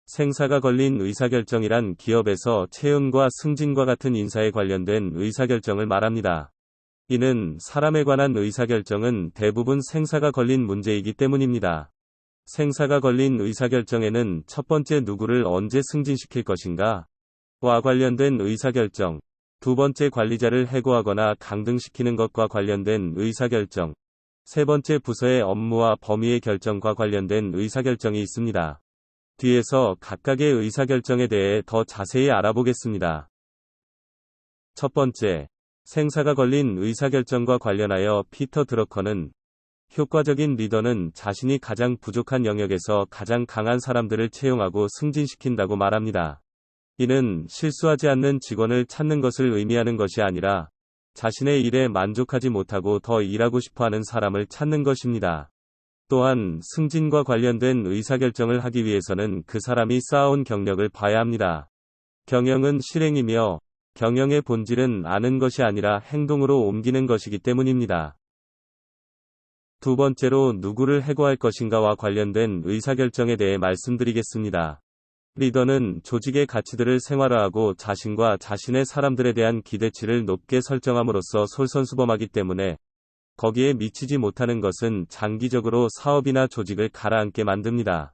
생사가 걸린 의사결정이란 기업에서 채용과 승진과 같은 인사에 관련된 의사결정을 말합니다. 이는 사람에 관한 의사결정은 대부분 생사가 걸린 문제이기 때문입니다. 생사가 걸린 의사결정에는 첫 번째 누구를 언제 승진시킬 것인가 와 관련된 의사결정, 두 번째 관리자를 해고하거나 강등시키는 것과 관련된 의사결정, 세 번째 부서의 업무와 범위의 결정과 관련된 의사결정이 있습니다. 뒤에서 각각의 의사결정에 대해 더 자세히 알아보겠습니다. 첫 번째, 생사가 걸린 의사결정과 관련하여 피터 드러커는 효과적인 리더는 자신이 가장 부족한 영역에서 가장 강한 사람들을 채용하고 승진시킨다고 말합니다. 이는 실수하지 않는 직원을 찾는 것을 의미하는 것이 아니라 자신의 일에 만족하지 못하고 더 일하고 싶어하는 사람을 찾는 것입니다. 또한 승진과 관련된 의사결정을 하기 위해서는 그 사람이 쌓아온 경력을 봐야 합니다. 경영은 실행이며 경영의 본질은 아는 것이 아니라 행동으로 옮기는 것이기 때문입니다. 두 번째로 누구를 해고할 것인가와 관련된 의사결정에 대해 말씀드리겠습니다. 리더는 조직의 가치들을 생활화하고 자신과 자신의 사람들에 대한 기대치를 높게 설정함으로써 솔선수범하기 때문에 거기에 미치지 못하는 것은 장기적으로 사업이나 조직을 가라앉게 만듭니다.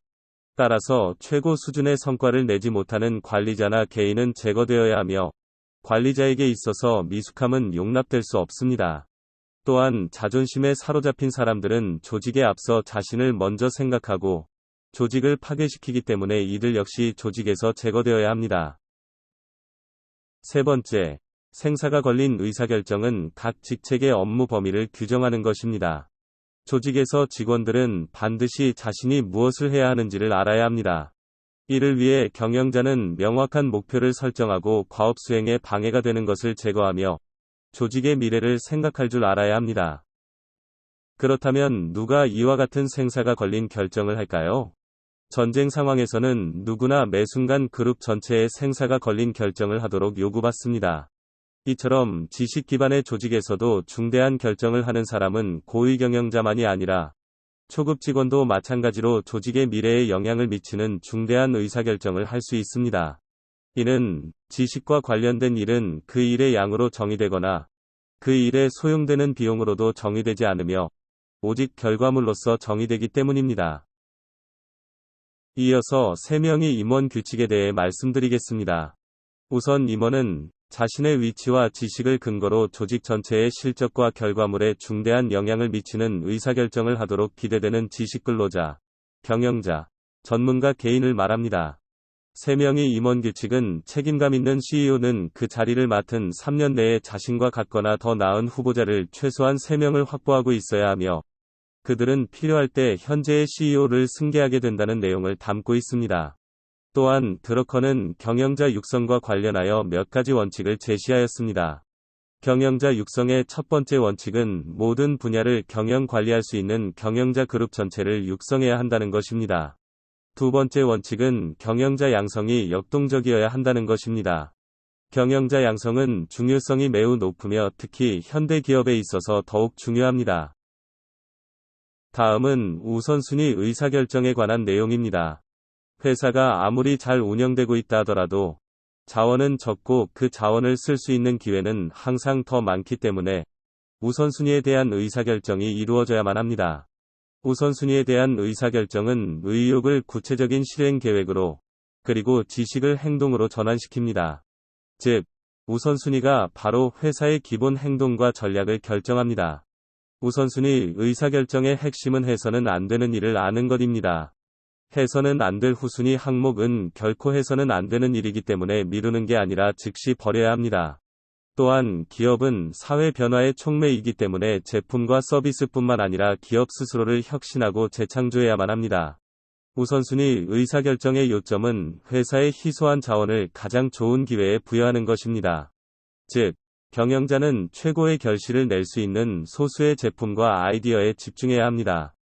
따라서 최고 수준의 성과를 내지 못하는 관리자나 개인은 제거되어야 하며 관리자에게 있어서 미숙함은 용납될 수 없습니다. 또한 자존심에 사로잡힌 사람들은 조직에 앞서 자신을 먼저 생각하고 조직을 파괴시키기 때문에 이들 역시 조직에서 제거되어야 합니다. 세 번째, 생사가 걸린 의사결정은 각 직책의 업무 범위를 규정하는 것입니다. 조직에서 직원들은 반드시 자신이 무엇을 해야 하는지를 알아야 합니다. 이를 위해 경영자는 명확한 목표를 설정하고 과업 수행에 방해가 되는 것을 제거하며 조직의 미래를 생각할 줄 알아야 합니다. 그렇다면 누가 이와 같은 생사가 걸린 결정을 할까요? 전쟁 상황에서는 누구나 매 순간 그룹 전체의 생사가 걸린 결정을 하도록 요구받습니다. 이처럼 지식 기반의 조직에서도 중대한 결정을 하는 사람은 고위 경영자만이 아니라 초급 직원도 마찬가지로 조직의 미래에 영향을 미치는 중대한 의사결정을 할 수 있습니다. 이는 지식과 관련된 일은 그 일의 양으로 정의되거나 그 일에 소용되는 비용으로도 정의되지 않으며 오직 결과물로서 정의되기 때문입니다. 이어서 3명의 임원 규칙에 대해 말씀드리겠습니다. 우선 임원은 자신의 위치와 지식을 근거로 조직 전체의 실적과 결과물에 중대한 영향을 미치는 의사결정을 하도록 기대되는 지식근로자, 경영자, 전문가 개인을 말합니다. 3명의 임원 규칙은 책임감 있는 CEO는 그 자리를 맡은 3년 내에 자신과 같거나 더 나은 후보자를 최소한 3명을 확보하고 있어야 하며 그들은 필요할 때 현재의 CEO를 승계하게 된다는 내용을 담고 있습니다. 또한 드러커는 경영자 육성과 관련하여 몇 가지 원칙을 제시하였습니다. 경영자 육성의 첫 번째 원칙은 모든 분야를 경영 관리할 수 있는 경영자 그룹 전체를 육성해야 한다는 것입니다. 두 번째 원칙은 경영자 양성이 역동적이어야 한다는 것입니다. 경영자 양성은 중요성이 매우 높으며 특히 현대 기업에 있어서 더욱 중요합니다. 다음은 우선순위 의사결정에 관한 내용입니다. 회사가 아무리 잘 운영되고 있다 하더라도 자원은 적고 그 자원을 쓸 수 있는 기회는 항상 더 많기 때문에 우선순위에 대한 의사결정이 이루어져야만 합니다. 우선순위에 대한 의사결정은 의욕을 구체적인 실행 계획으로 그리고 지식을 행동으로 전환시킵니다. 즉, 우선순위가 바로 회사의 기본 행동과 전략을 결정합니다. 우선순위 의사결정의 핵심은 해서는 안 되는 일을 아는 것입니다. 해서는 안 될 후순위 항목은 결코 해서는 안 되는 일이기 때문에 미루는 게 아니라 즉시 버려야 합니다. 또한 기업은 사회 변화의 촉매이기 때문에 제품과 서비스뿐만 아니라 기업 스스로를 혁신하고 재창조해야만 합니다. 우선순위 의사결정의 요점은 회사의 희소한 자원을 가장 좋은 기회에 부여하는 것입니다. 즉, 경영자는 최고의 결실을 낼 수 있는 소수의 제품과 아이디어에 집중해야 합니다.